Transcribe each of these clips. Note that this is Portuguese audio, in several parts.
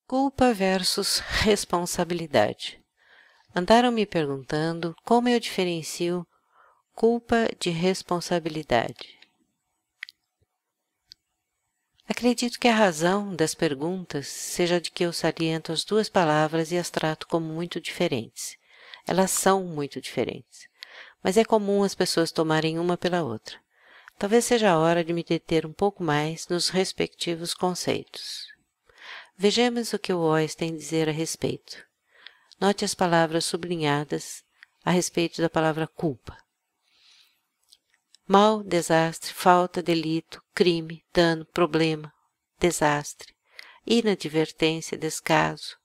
Culpa versus responsabilidade. Andaram me perguntando como eu diferencio culpa de responsabilidade. Acredito que a razão das perguntas seja de que eu saliento as duas palavras e as trato como muito diferentes. Elas são muito diferentes, mas é comum as pessoas tomarem uma pela outra. Talvez seja a hora de me deter um pouco mais nos respectivos conceitos. Vejamos o que o Oz tem a dizer a respeito. Note as palavras sublinhadas a respeito da palavra culpa. Mal, desastre, falta, delito, crime, dano, problema, desastre, inadvertência, descaso,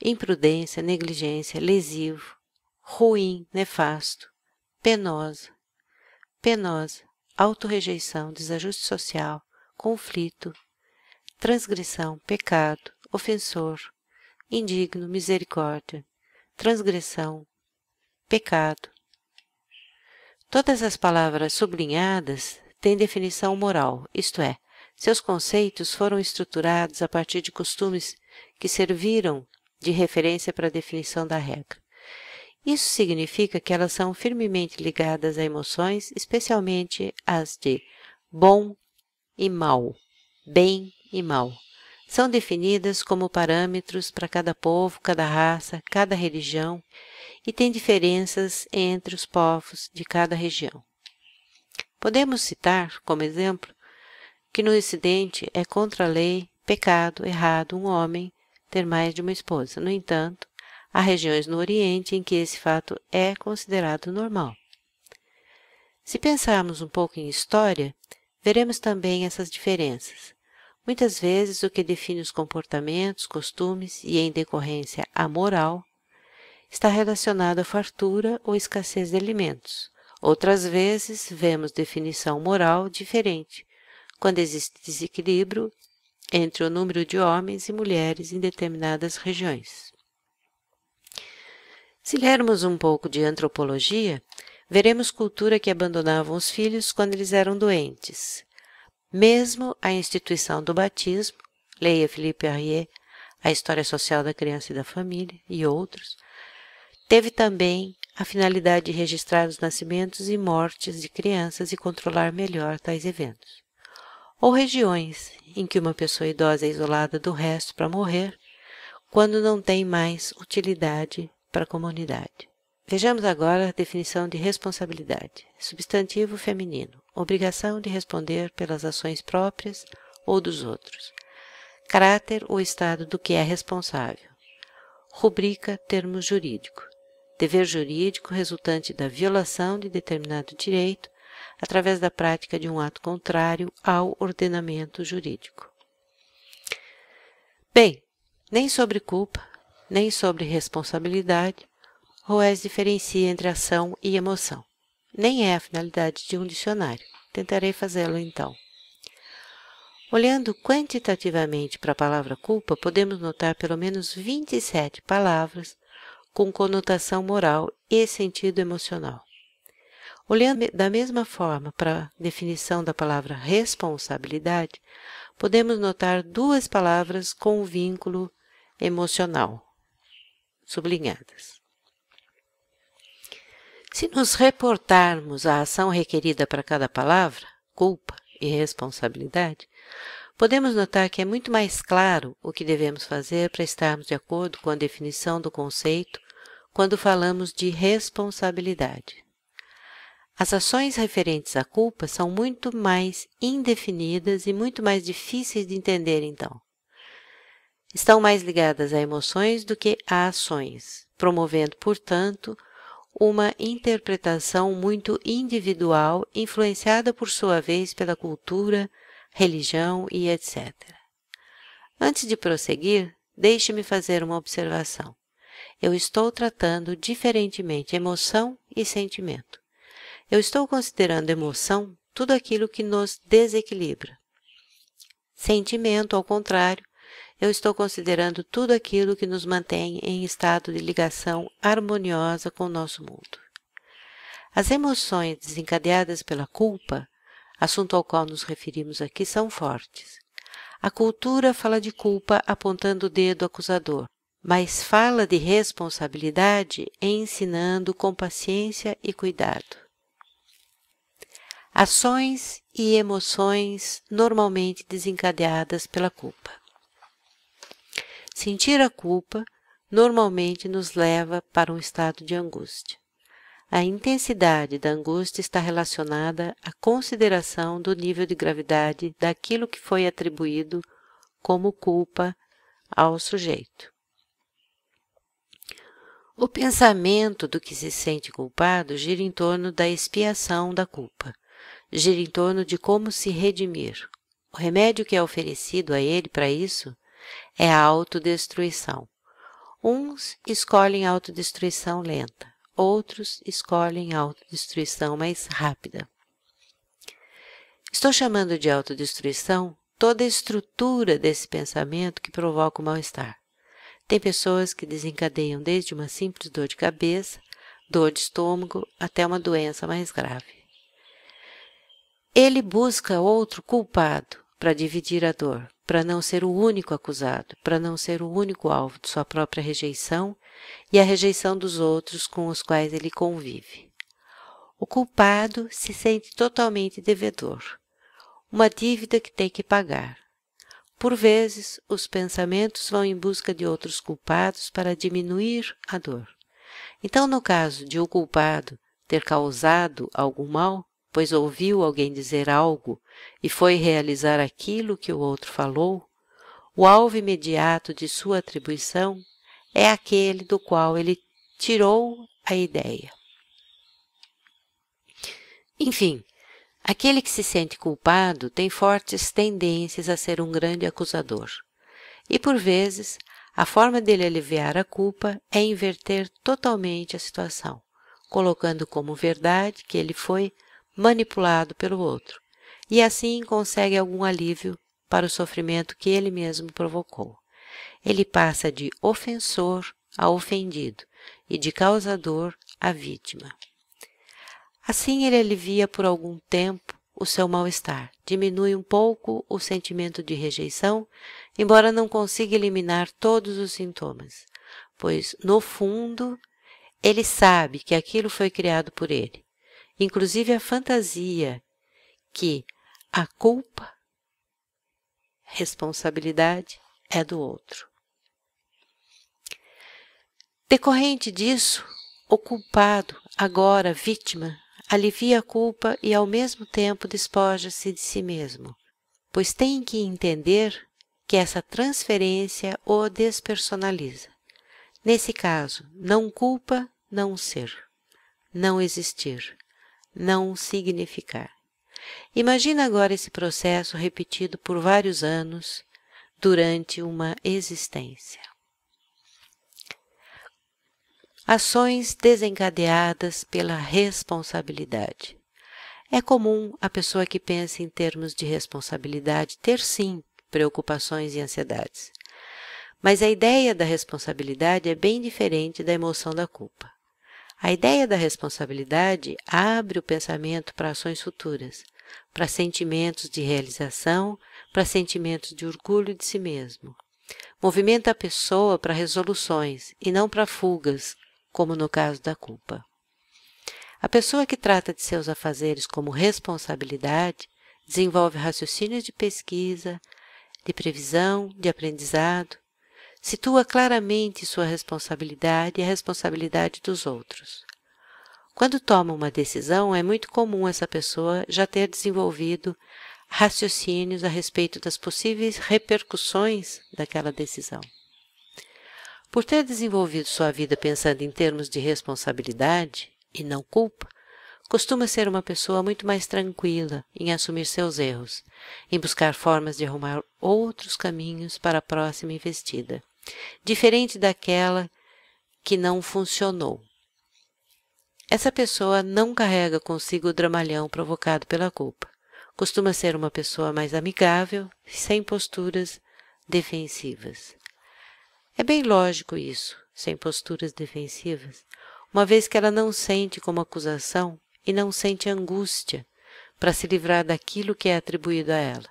imprudência, negligência, lesivo, ruim, nefasto, penosa, autorrejeição, desajuste social, conflito, transgressão, pecado, ofensor, indigno, misericórdia, transgressão, pecado. Todas as palavras sublinhadas têm definição moral, isto é, seus conceitos foram estruturados a partir de costumes que serviram de referência para a definição da regra. Isso significa que elas são firmemente ligadas a emoções, especialmente as de bom e mal, bem e mal. São definidas como parâmetros para cada povo, cada raça, cada religião e têm diferenças entre os povos de cada região. Podemos citar, como exemplo, que no Ocidente é contra a lei, pecado, errado um homem ter mais de uma esposa. No entanto, há regiões no Oriente em que esse fato é considerado normal. Se pensarmos um pouco em história, veremos também essas diferenças. Muitas vezes o que define os comportamentos, costumes e, em decorrência, a moral, está relacionado à fartura ou escassez de alimentos. Outras vezes vemos definição moral diferente, quando existe desequilíbrio entre o número de homens e mulheres em determinadas regiões. Se lermos um pouco de antropologia, veremos cultura que abandonavam os filhos quando eles eram doentes. Mesmo a instituição do batismo, leia Philippe Arié, A História Social da Criança e da Família e outros, teve também a finalidade de registrar os nascimentos e mortes de crianças e controlar melhor tais eventos. Ou regiões em que uma pessoa idosa é isolada do resto para morrer, quando não tem mais utilidade para a comunidade. Vejamos agora a definição de responsabilidade. Substantivo feminino. Obrigação de responder pelas ações próprias ou dos outros. Caráter ou estado do que é responsável. Rubrica termo jurídico. Dever jurídico resultante da violação de determinado direito através da prática de um ato contrário ao ordenamento jurídico. Bem, nem sobre culpa, nem sobre responsabilidade, Roes diferencia entre ação e emoção. Nem é a finalidade de um dicionário. Tentarei fazê-lo então. Olhando quantitativamente para a palavra culpa, podemos notar pelo menos 27 palavras com conotação moral e sentido emocional. Olhando da mesma forma para a definição da palavra responsabilidade, podemos notar duas palavras com vínculo emocional, sublinhadas. Se nos reportarmos à ação requerida para cada palavra, culpa e responsabilidade, podemos notar que é muito mais claro o que devemos fazer para estarmos de acordo com a definição do conceito quando falamos de responsabilidade. As ações referentes à culpa são muito mais indefinidas e muito mais difíceis de entender, então. Estão mais ligadas a emoções do que a ações, promovendo, portanto, uma interpretação muito individual, influenciada por sua vez pela cultura, religião e etc. Antes de prosseguir, deixe-me fazer uma observação. Eu estou tratando diferentemente emoção e sentimento. Eu estou considerando emoção tudo aquilo que nos desequilibra. Sentimento, ao contrário, eu estou considerando tudo aquilo que nos mantém em estado de ligação harmoniosa com o nosso mundo. As emoções desencadeadas pela culpa, assunto ao qual nos referimos aqui, são fortes. A cultura fala de culpa apontando o dedo acusador, mas fala de responsabilidade ensinando com paciência e cuidado. Ações e emoções normalmente desencadeadas pela culpa. Sentir a culpa normalmente nos leva para um estado de angústia. A intensidade da angústia está relacionada à consideração do nível de gravidade daquilo que foi atribuído como culpa ao sujeito. O pensamento do que se sente culpado gira em torno da expiação da culpa, gira em torno de como se redimir. O remédio que é oferecido a ele para isso é a autodestruição. Uns escolhem a autodestruição lenta, outros escolhem a autodestruição mais rápida. Estou chamando de autodestruição toda a estrutura desse pensamento que provoca o mal-estar. Tem pessoas que desencadeiam desde uma simples dor de cabeça, dor de estômago, até uma doença mais grave. Ele busca outro culpado para dividir a dor, para não ser o único acusado, para não ser o único alvo de sua própria rejeição e a rejeição dos outros com os quais ele convive. O culpado se sente totalmente devedor, uma dívida que tem que pagar. Por vezes, os pensamentos vão em busca de outros culpados para diminuir a dor. Então, no caso de o culpado ter causado algum mal, pois ouviu alguém dizer algo e foi realizar aquilo que o outro falou, o alvo imediato de sua atribuição é aquele do qual ele tirou a ideia. Enfim, aquele que se sente culpado tem fortes tendências a ser um grande acusador. E, por vezes, a forma dele aliviar a culpa é inverter totalmente a situação, colocando como verdade que ele foi manipulado pelo outro, e assim consegue algum alívio para o sofrimento que ele mesmo provocou. Ele passa de ofensor a ofendido e de causador a vítima. Assim ele alivia por algum tempo o seu mal-estar, diminui um pouco o sentimento de rejeição, embora não consiga eliminar todos os sintomas, pois, no fundo, ele sabe que aquilo foi criado por ele, inclusive a fantasia que a culpa, responsabilidade, é do outro. Decorrente disso, o culpado, agora vítima, alivia a culpa e ao mesmo tempo despoja-se de si mesmo, pois tem que entender que essa transferência o despersonaliza. Nesse caso, não culpa, não ser, não existir, não significar. Imagina agora esse processo repetido por vários anos durante uma existência. Ações desencadeadas pela responsabilidade. É comum a pessoa que pensa em termos de responsabilidade ter sim preocupações e ansiedades. Mas a ideia da responsabilidade é bem diferente da emoção da culpa. A ideia da responsabilidade abre o pensamento para ações futuras, para sentimentos de realização, para sentimentos de orgulho de si mesmo. Movimenta a pessoa para resoluções e não para fugas, como no caso da culpa. A pessoa que trata de seus afazeres como responsabilidade desenvolve raciocínios de pesquisa, de previsão, de aprendizado, situa claramente sua responsabilidade e a responsabilidade dos outros. Quando toma uma decisão, é muito comum essa pessoa já ter desenvolvido raciocínios a respeito das possíveis repercussões daquela decisão. Por ter desenvolvido sua vida pensando em termos de responsabilidade e não culpa, costuma ser uma pessoa muito mais tranquila em assumir seus erros, em buscar formas de arrumar outros caminhos para a próxima investida, diferente daquela que não funcionou. Essa pessoa não carrega consigo o dramalhão provocado pela culpa. Costuma ser uma pessoa mais amigável, sem posturas defensivas. É bem lógico isso, sem posturas defensivas, uma vez que ela não sente como acusação e não sente angústia para se livrar daquilo que é atribuído a ela.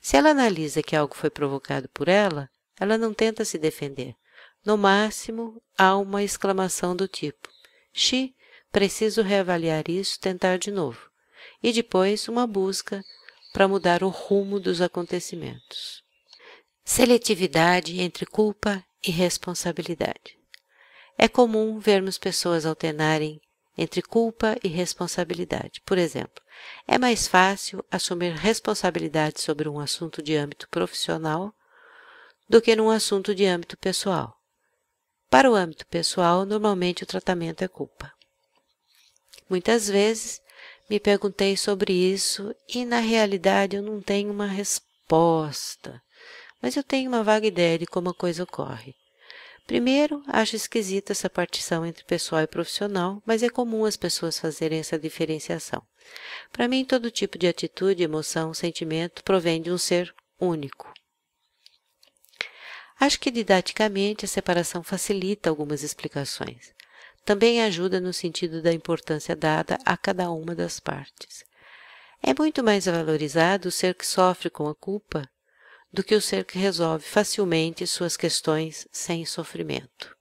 Se ela analisa que algo foi provocado por ela não tenta se defender. No máximo, há uma exclamação do tipo: "Xi, preciso reavaliar isso, tentar de novo." E depois uma busca para mudar o rumo dos acontecimentos. Seletividade entre culpa e responsabilidade. É comum vermos pessoas alternarem entre culpa e responsabilidade. Por exemplo, é mais fácil assumir responsabilidade sobre um assunto de âmbito profissional do que num assunto de âmbito pessoal. Para o âmbito pessoal, normalmente o tratamento é culpa. Muitas vezes me perguntei sobre isso e, na realidade, eu não tenho uma resposta, mas eu tenho uma vaga ideia de como a coisa ocorre. Primeiro, acho esquisita essa partição entre pessoal e profissional, mas é comum as pessoas fazerem essa diferenciação. Para mim, todo tipo de atitude, emoção, sentimento provém de um ser único. Acho que didaticamente a separação facilita algumas explicações. Também ajuda no sentido da importância dada a cada uma das partes. É muito mais valorizado o ser que sofre com a culpa do que o ser que resolve facilmente suas questões sem sofrimento.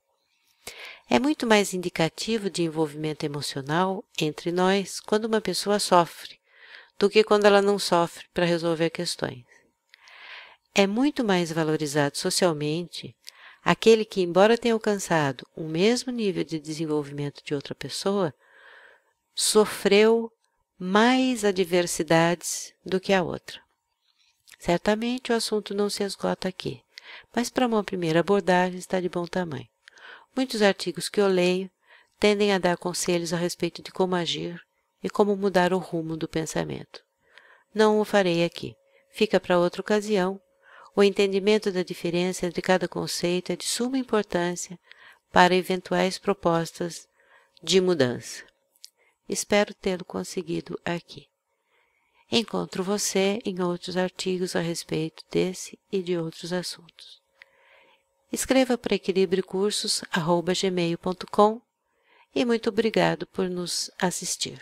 É muito mais indicativo de envolvimento emocional entre nós quando uma pessoa sofre, do que quando ela não sofre para resolver questões. É muito mais valorizado socialmente aquele que, embora tenha alcançado o mesmo nível de desenvolvimento de outra pessoa, sofreu mais adversidades do que a outra. Certamente o assunto não se esgota aqui, mas para uma primeira abordagem está de bom tamanho. Muitos artigos que eu leio tendem a dar conselhos a respeito de como agir e como mudar o rumo do pensamento. Não o farei aqui, fica para outra ocasião. O entendimento da diferença entre cada conceito é de suma importância para eventuais propostas de mudança. Espero tê-lo conseguido aqui. Encontro você em outros artigos a respeito desse e de outros assuntos. Escreva para equilibriocursos@gmail.com e muito obrigado por nos assistir.